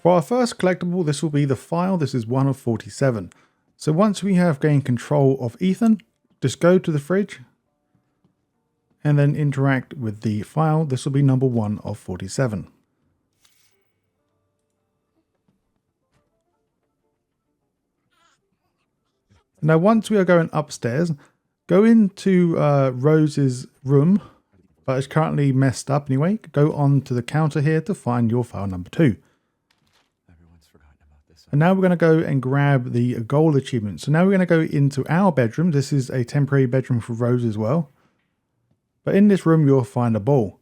For our first collectible, this will be the file. This is 1 of 47. So once we have gained control of Ethan, just go to the fridge and then interact with the file. This will be number 1 of 47. Now once we are going upstairs, go into Rose's room, but it's currently messed up anyway. Go on to the counter here to find your file number 2. And now we're going to go and grab the goal achievement. So now we're going to go into our bedroom. This is a temporary bedroom for Rose as well. But in this room, you'll find a ball.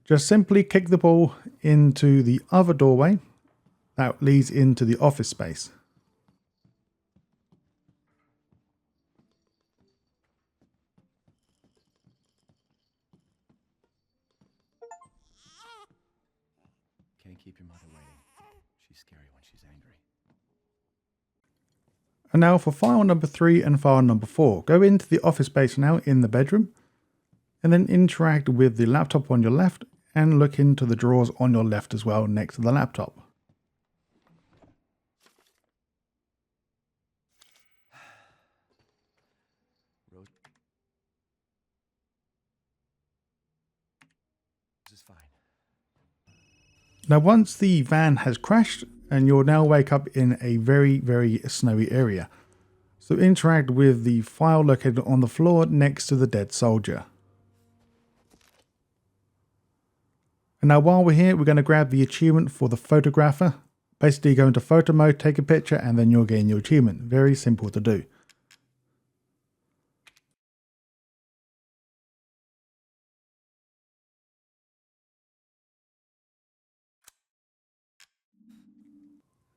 Just simply kick the ball into the other doorway that leads into the office space. Can't keep your mother waiting. She's scary when she's angry. And now for file number 3 and file number 4. Go into the office space now in the bedroom. And then interact with the laptop on your left. And look into the drawers on your left as well next to the laptop. This is fine. Now once the van has crashed, and you'll now wake up in a very, very snowy area. So interact with the file located on the floor next to the dead soldier. And now while we're here, we're going to grab the achievement for the photographer. Basically go into photo mode, take a picture, and then you'll gain your achievement. Very simple to do.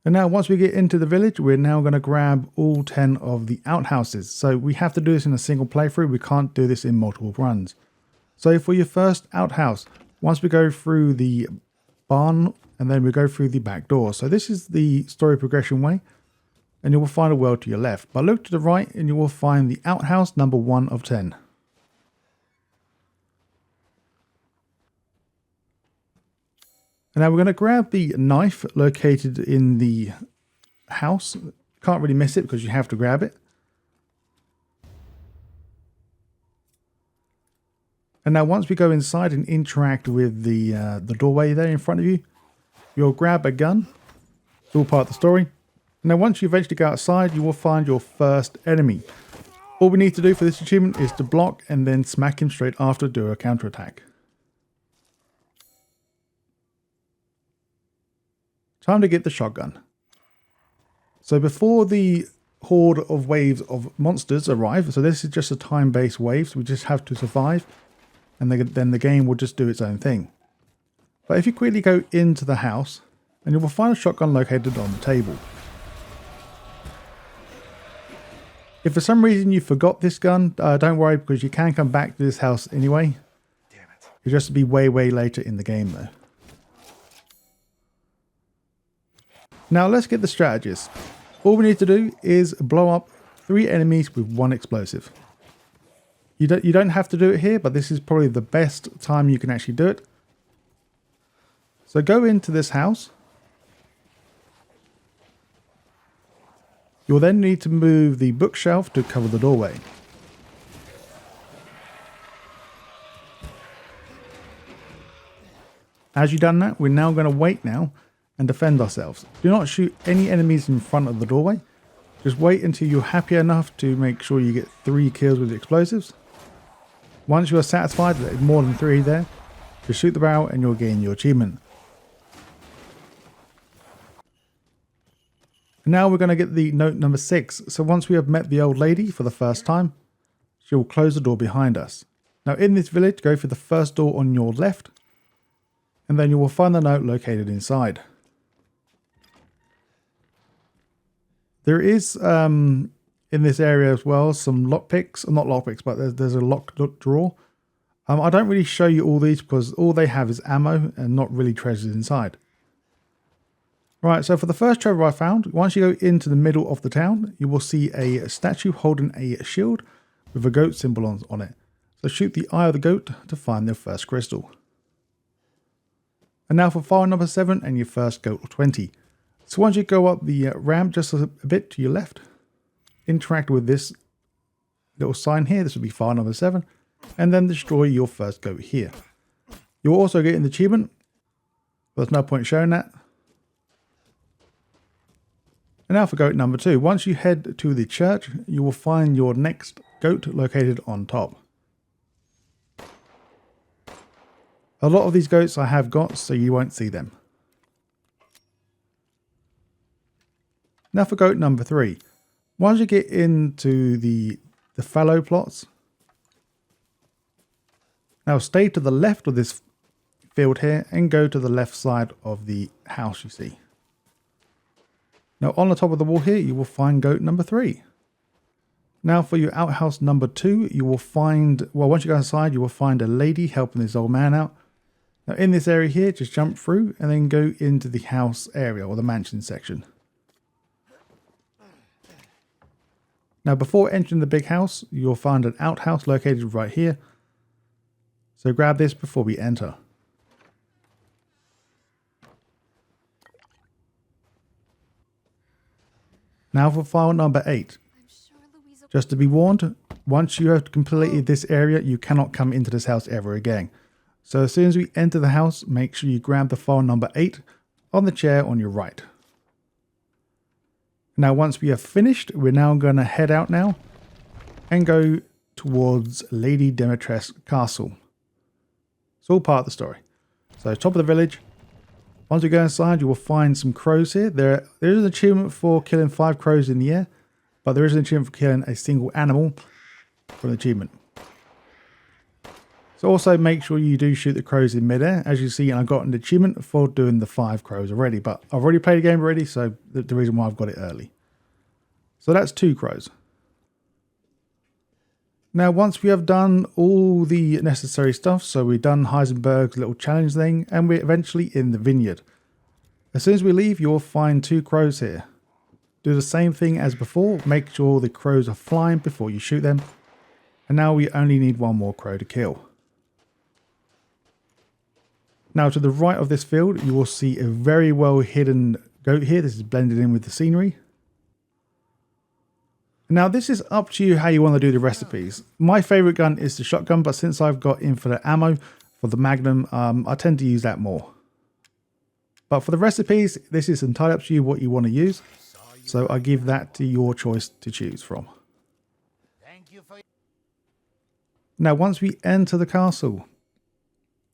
And now once we get into the village, we're now going to grab all 10 of the outhouses. So we have to do this in a single playthrough. We can't do this in multiple runs. So for your first outhouse, once we go through the barn and then we go through the back door. So this is the story progression way, and you will find a world to your left. But look to the right and you will find the outhouse number 1 of 10. And now we're going to grab the knife located in the house. Can't really miss it because you have to grab it. And now once we go inside and interact with the doorway there in front of you, you'll grab a gun. It's all part of the story. And then once you eventually go outside, you will find your first enemy. All we need to do for this achievement is to block and then smack him straight after, do a counterattack. Time to get the shotgun. So before the horde of waves of monsters arrive, so this is just a time-based wave, so we just have to survive, and then the game will just do its own thing. But if you quickly go into the house, and you will find a shotgun located on the table. If for some reason you forgot this gun, don't worry, because you can come back to this house anyway. Damn it. It'll just be way later in the game though. Now let's get the strategist. All we need to do is blow up 3 enemies with 1 explosive. You don't have to do it here, but this is probably the best time you can actually do it. So go into this house. You'll then need to move the bookshelf to cover the doorway. As you've done that, we're now going to wait now and defend ourselves. Do not shoot any enemies in front of the doorway. Just wait until you're happy enough to make sure you get 3 kills with the explosives. Once you are satisfied that there's more than 3 there, just shoot the barrel and you'll gain your achievement. And now we're going to get the note number 6. So once we have met the old lady for the first time, she will close the door behind us. Now in this village, go for the first door on your left, and then you will find the note located inside. There is, in this area as well, some lockpicks. Not lockpicks, but there's a locked drawer. I don't really show you all these because all they have is ammo and not really treasures inside. Right, so for the first treasure I found, once you go into the middle of the town, you will see a statue holding a shield with a goat symbol on it. So shoot the eye of the goat to find the first crystal. And now for file number 7 and your first goat of 20. So once you go up the ramp just a bit to your left, interact with this little sign here. This will be file number 7. And then destroy your first goat here. You'll also get an achievement. But there's no point showing that. And now for goat number 2. Once you head to the church, you will find your next goat located on top. A lot of these goats I have got, so you won't see them. Now for goat number 3. Once you get into the fallow plots, now stay to the left of this field here and go to the left side of the house you see. Now on the top of the wall here, you will find goat number 3. Now for your outhouse number 2, you will find, well, once you go inside, you will find a lady helping this old man out. Now in this area here, just jump through and then go into the house area or the mansion section. Now before entering the big house, you'll find an outhouse located right here. So grab this before we enter. Now for file number 8. Just to be warned, once you have completed this area, you cannot come into this house ever again. So as soon as we enter the house, make sure you grab the file number 8 on the chair on your right. Now once we have finished, we're now going to head out now and go towards Lady Dimitrescu's castle. It's all part of the story. So top of the village. Once we go inside, you will find some crows here. There is an achievement for killing 5 crows in the air, but there is an achievement for killing a single animal for an achievement. So also make sure you do shoot the crows in midair. As you see, I got an achievement for doing the 5 crows already, but I've already played the game already, so the reason why I've got it early. So that's 2 crows. Now once we have done all the necessary stuff, so we've done Heisenberg's little challenge thing, and we're eventually in the vineyard. As soon as we leave, you'll find 2 crows here. Do the same thing as before, make sure the crows are flying before you shoot them. And now we only need 1 more crow to kill. Now to the right of this field, you will see a very well hidden goat here. This is blended in with the scenery. Now this is up to you how you want to do the recipes. My favourite gun is the shotgun, but since I've got infinite ammo for the Magnum, I tend to use that more. But for the recipes, this is entirely up to you what you want to use. So I give that to your choice to choose from. Now once we enter the castle,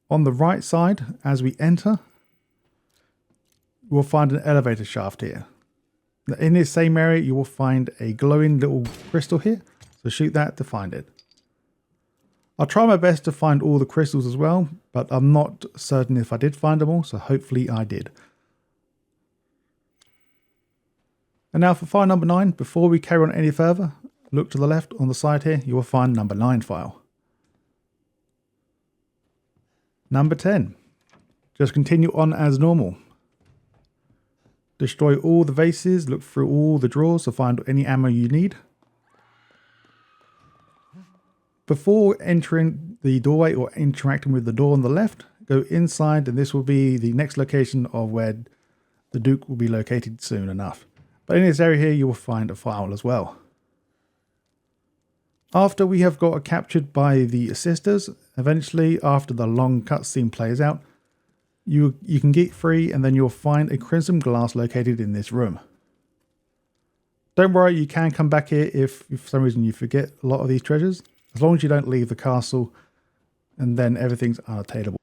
on the right side as we enter, we'll find an elevator shaft here. In this same area, you will find a glowing little crystal here. So shoot that to find it. I'll try my best to find all the crystals as well, but I'm not certain if I did find them all, so hopefully I did. And now for file number 9, before we carry on any further, look to the left on the side here, you will find number 9 file. Number 10. Just continue on as normal. Destroy all the vases, look through all the drawers to find any ammo you need. Before entering the doorway or interacting with the door on the left, go inside, and this will be the next location of where the Duke will be located soon enough. But in this area here, you will find a file as well. After we have got captured by the sisters, eventually after the long cutscene plays out, you can get free, and then you'll find a crimson glass located in this room. Don't worry, you can come back here if for some reason you forget a lot of these treasures, as long as you don't leave the castle, and then everything's unattainable.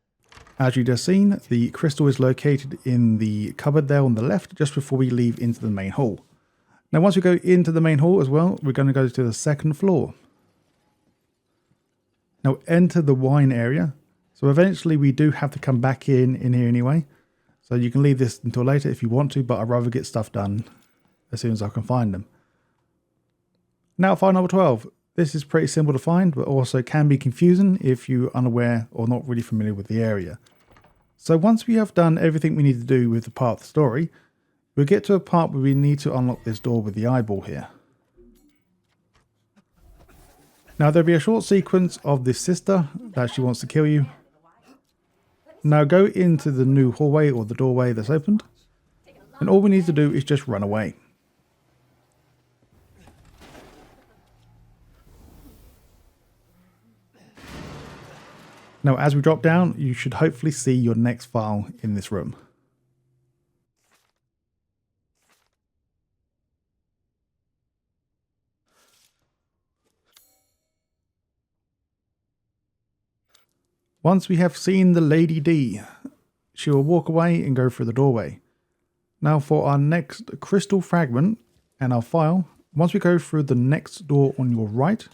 As you just seen, the crystal is located in the cupboard there on the left, just before we leave into the main hall. Now once we go into the main hall as well, we're going to go to the 2nd floor. Now enter the wine area. So eventually we do have to come back in here anyway. So you can leave this until later if you want to, but I'd rather get stuff done as soon as I can find them. Now file number 12. This is pretty simple to find, but also can be confusing if you're unaware or not really familiar with the area. So once we have done everything we need to do with the part of the story, we'll get to a part where we need to unlock this door with the eyeball here. Now there'll be a short sequence of this sister that she wants to kill you. Now go into the new hallway or the doorway that's opened. And all we need to do is just run away. Now as we drop down, you should hopefully see your next file in this room. Once we have seen the Lady D, she will walk away and go through the doorway. Now for our next crystal fragment and our file, once we go through the next door on your right,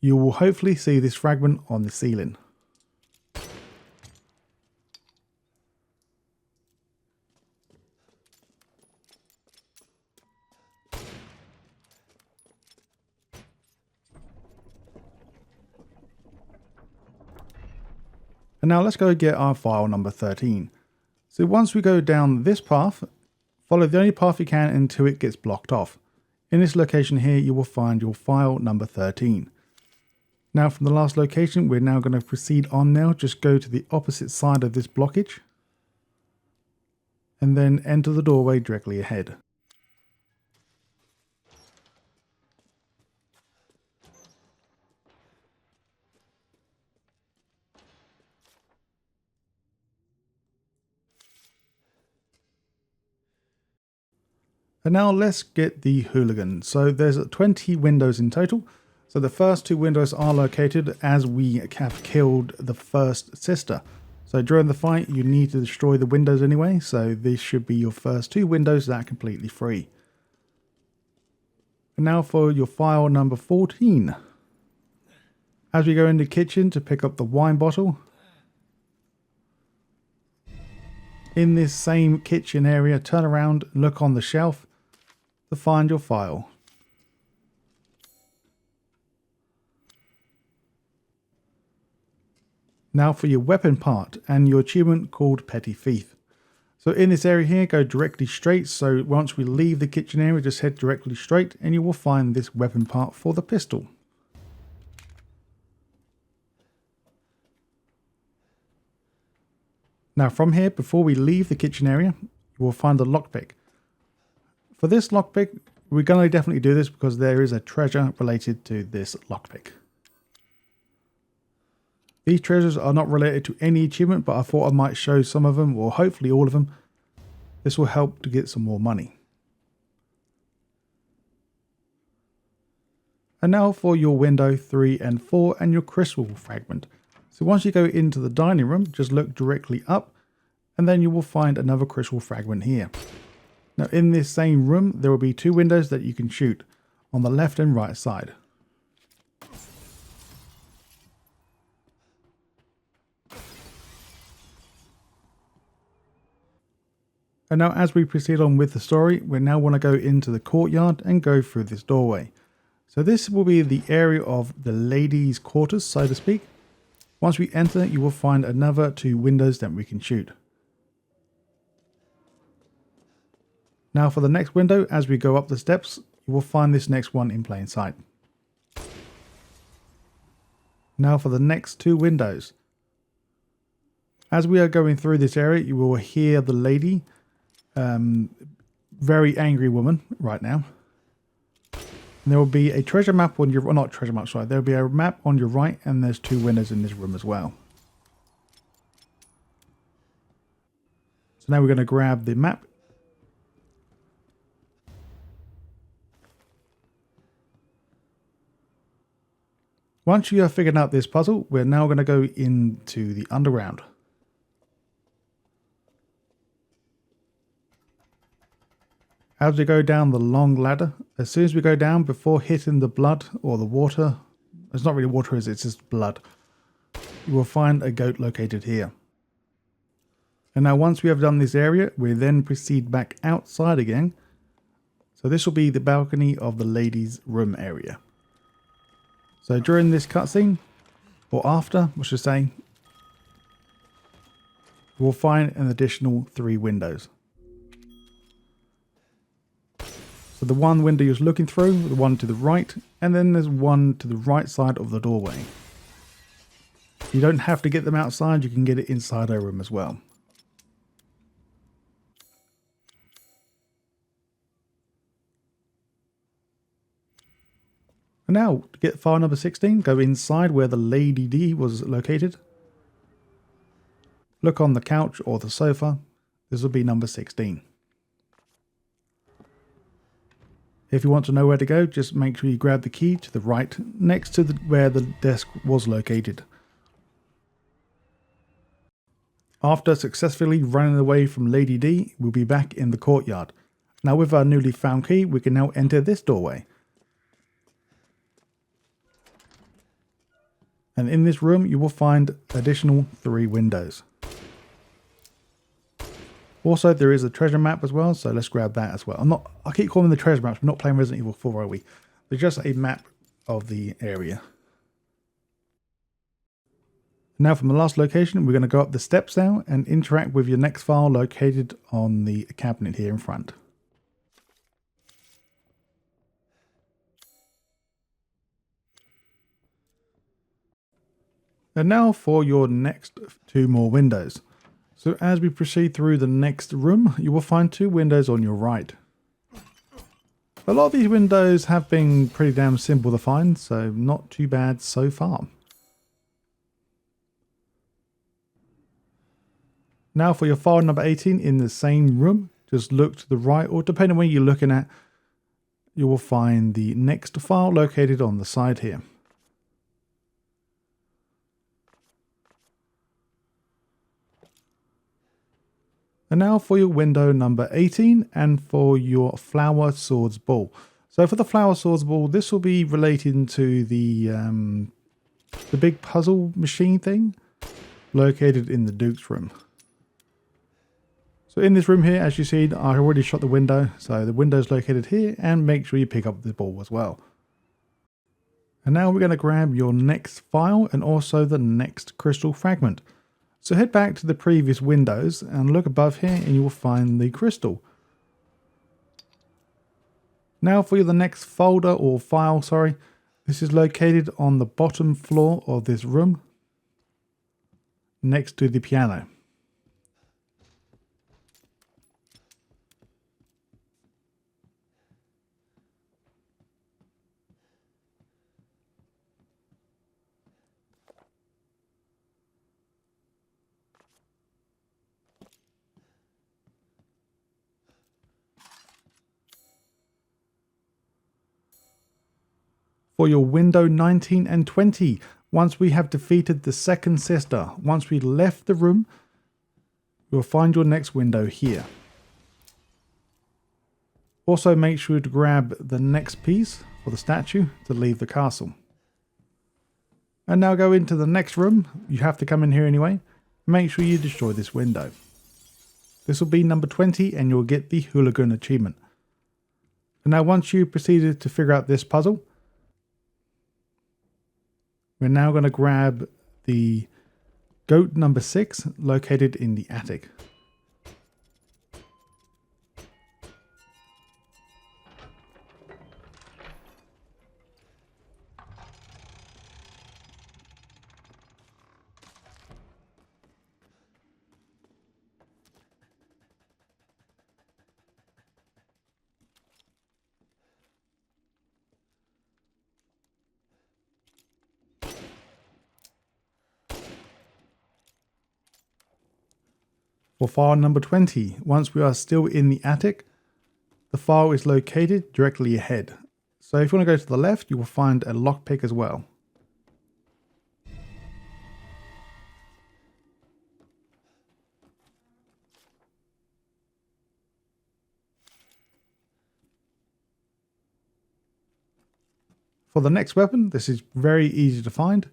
you will hopefully see this fragment on the ceiling. And now let's go get our file number 13. So once we go down this path, follow the only path you can until it gets blocked off. In this location here, you will find your file number 13. Now from the last location, we're now going to proceed on now. Just go to the opposite side of this blockage. And then enter the doorway directly ahead. And now let's get the Hooligan. So there's 20 windows in total. So the first 2 windows are located as we have killed the first sister. So during the fight, you need to destroy the windows anyway. So this should be your first 2 windows that are completely free. And now for your file number 14. As we go in the kitchen to pick up the wine bottle. In this same kitchen area, turn around and look on the shelf to find your file. Now for your weapon part and your achievement called Petty Thief. So in this area here, go directly straight. So once we leave the kitchen area, just head directly straight and you will find this weapon part for the pistol. Now from here, before we leave the kitchen area, you will find a lockpick. For this lockpick, we're going to definitely do this because there is a treasure related to this lockpick. These treasures are not related to any achievement, but I thought I might show some of them, or hopefully all of them. This will help to get some more money. And now for your window 3 and 4 and your crystal fragment. So once you go into the dining room, just look directly up and then you will find another crystal fragment here. Now in this same room, there will be 2 windows that you can shoot on the left and right side. And now as we proceed on with the story, we now want to go into the courtyard and go through this doorway. So this will be the area of the ladies' quarters, so to speak. Once we enter, you will find another 2 windows that we can shoot. Now for the next window, as we go up the steps, you will find this next one in plain sight. Now for the next 2 windows. As we are going through this area, you will hear the lady, very angry woman right now. And there will be a treasure map on your, well, not treasure map, sorry. There will be a map on your right and there's 2 windows in this room as well. So now we're going to grab the map. Once you have figured out this puzzle, we're now going to go into the underground. As we go down the long ladder, as soon as we go down, before hitting the blood or the water, it's not really water, it's just blood, you will find a goat located here. And now once we have done this area, we then proceed back outside again. So this will be the balcony of the ladies' room area. So during this cutscene, or after, I should say, we'll find an additional 3 windows. So the one window you're looking through, the one to the right, and then there's one to the right side of the doorway. You don't have to get them outside, you can get it inside a room as well. And now, to get file number 16, go inside where the Lady D was located. Look on the couch or the sofa. This will be number 16. If you want to know where to go, just make sure you grab the key to the right, next to where the desk was located. After successfully running away from Lady D, we'll be back in the courtyard. Now with our newly found key, we can now enter this doorway. And in this room, you will find additional 3 windows. Also, there is a treasure map as well, so let's grab that as well. I keep calling them the treasure maps, we're not playing Resident Evil 4, are we? They're just a map of the area. Now from the last location, we're going to go up the steps now and interact with your next file located on the cabinet here in front. And now for your next 2 more windows. So as we proceed through the next room, you will find 2 windows on your right. A lot of these windows have been pretty damn simple to find, so not too bad so far. Now for your file number 18 in the same room, just look to the right, or depending on where you're looking at, you will find the next file located on the side here. And now for your window number 18 and for your flower swords ball. So for the flower swords ball, this will be relating to the big puzzle machine thing located in the Duke's room. So in this room here, as you see, I already shot the window. So the window is located here, and make sure you pick up the ball as well. And now we're going to grab your next file and also the next crystal fragment. So head back to the previous windows and look above here and you will find the crystal. Now for the next folder or file, sorry. This is located on the bottom floor of this room next to the piano. For your window 19 and 20, once we have defeated the second sister, once we left the room, you'll find your next window here. Also make sure to grab the next piece for the statue to leave the castle. And now go into the next room. You have to come in here anyway. Make sure you destroy this window. This will be number 20 and you'll get the Hooligan achievement. And now once you proceeded to figure out this puzzle, we're now going to grab the goat number 6 located in the attic. For file number 20, once we are still in the attic, the file is located directly ahead. So if you want to go to the left, you will find a lockpick as well. For the next weapon, this is very easy to find.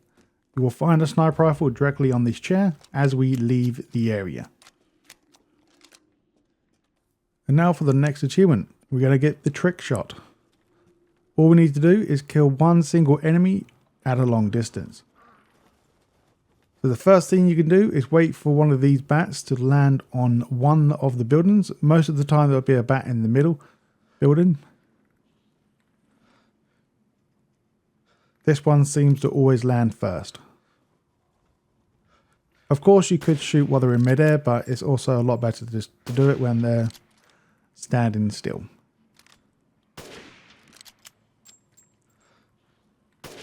You will find a sniper rifle directly on this chair as we leave the area. And now for the next achievement, we're going to get the Trickshot. All we need to do is kill one single enemy at a long distance. So the first thing you can do is wait for one of these bats to land on one of the buildings. Most of the time there'll be a bat in the middle building. This one seems to always land first. Of course, you could shoot while they're in midair, but it's also a lot better just to do it when they're standing still.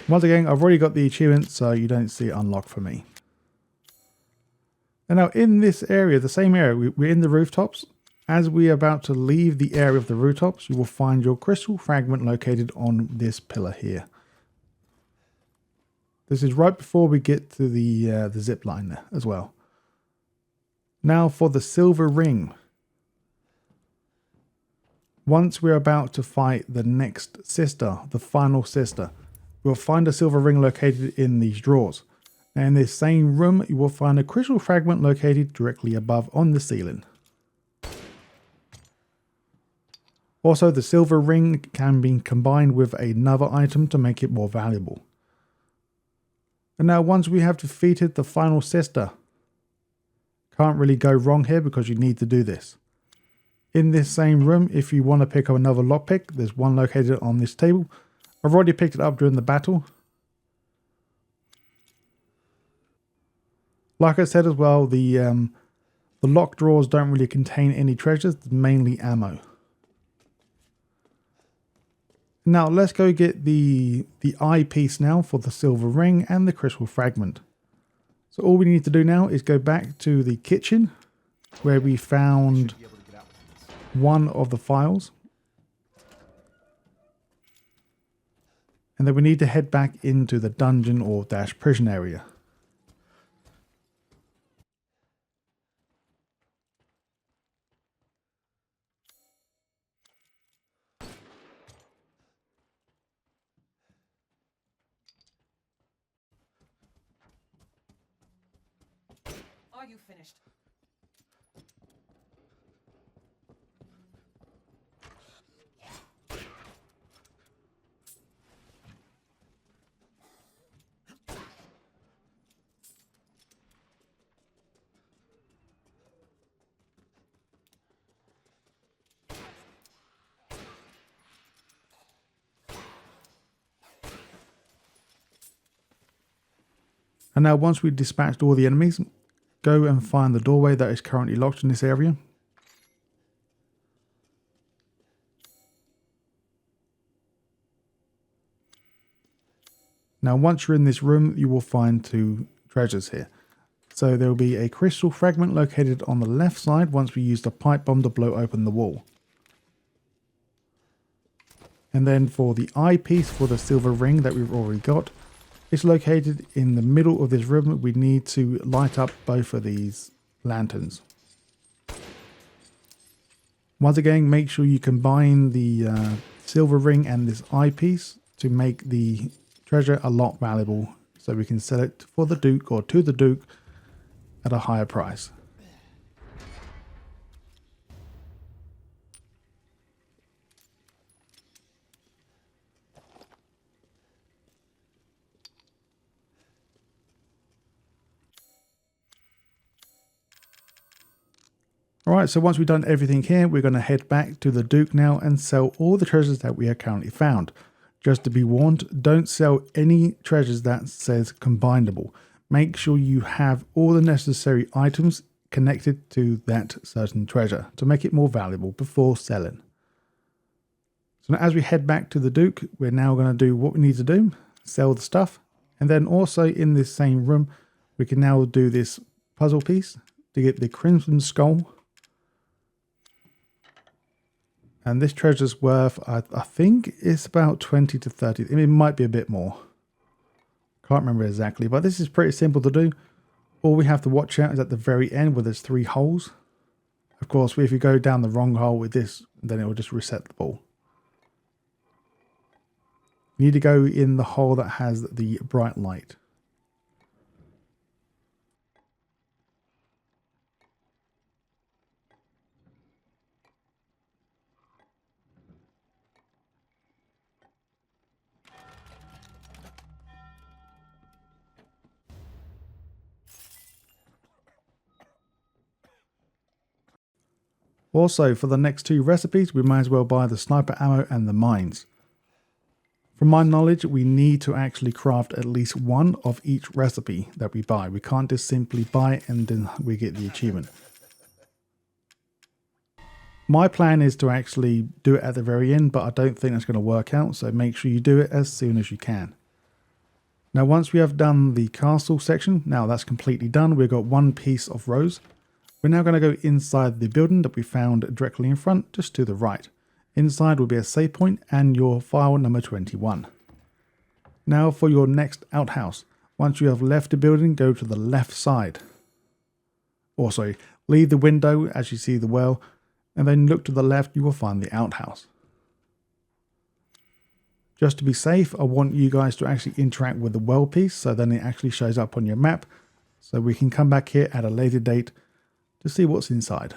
Once again, I've already got the achievement, so you don't see it unlocked for me. And now in this area, the same area, we're in the rooftops. As we are about to leave the area of the rooftops, you will find your crystal fragment located on this pillar here. This is right before we get to the zip line there as well. Now for the silver ring. Once we're about to fight the next sister, the final sister, we'll find a silver ring located in these drawers. And in this same room, you will find a crystal fragment located directly above on the ceiling. Also, the silver ring can be combined with another item to make it more valuable. And now once we have defeated the final sister, can't really go wrong here because you need to do this. In this same room, if you want to pick up another lockpick, there's one located on this table. I've already picked it up during the battle. Like I said as well, the lock drawers don't really contain any treasures, mainly ammo. Now let's go get the eyepiece now for the silver ring and the crystal fragment. So all we need to do now is go back to the kitchen where we found one of the files. And then we need to head back into the dungeon or dash prison area. Are you finished? And now once we've dispatched all the enemies, go and find the doorway that is currently locked in this area. Now once you're in this room, you will find two treasures here. So there will be a crystal fragment located on the left side once we use the pipe bomb to blow open the wall. And then for the eyepiece for the silver ring that we've already got, it's located in the middle of this room. We need to light up both of these lanterns. Once again, make sure you combine the silver ring and this eyepiece to make the treasure a lot valuable, so we can sell it for the Duke or to the Duke at a higher price. Alright, so once we've done everything here, we're going to head back to the Duke now and sell all the treasures that we have currently found. Just to be warned, don't sell any treasures that says combinable. Make sure you have all the necessary items connected to that certain treasure to make it more valuable before selling. So now as we head back to the Duke, we're now going to do what we need to do, sell the stuff. And then also in this same room, we can now do this puzzle piece to get the Crimson Skull. And this treasure's worth, I think it's about 20 to 30. I mean, it might be a bit more. Can't remember exactly, but this is pretty simple to do. All we have to watch out is at the very end where there's 3 holes. Of course, if you go down the wrong hole with this, then it will just reset the ball. You need to go in the hole that has the bright light. Also, for the next 2 recipes, we might as well buy the sniper ammo and the mines. From my knowledge, we need to actually craft at least one of each recipe that we buy. We can't just simply buy it and then we get the achievement. My plan is to actually do it at the very end, but I don't think that's going to work out, so make sure you do it as soon as you can. Now once we have done the castle section, now that's completely done, we've got one piece of rose. We're now going to go inside the building that we found directly in front, just to the right. Inside will be a save point and your file number 21. Now for your next outhouse. Once you have left the building, go to the left side. Or sorry, leave the window as you see the well, and then look to the left, you will find the outhouse. Just to be safe, I want you guys to actually interact with the well piece, so then it actually shows up on your map, so we can come back here at a later date to see what's inside.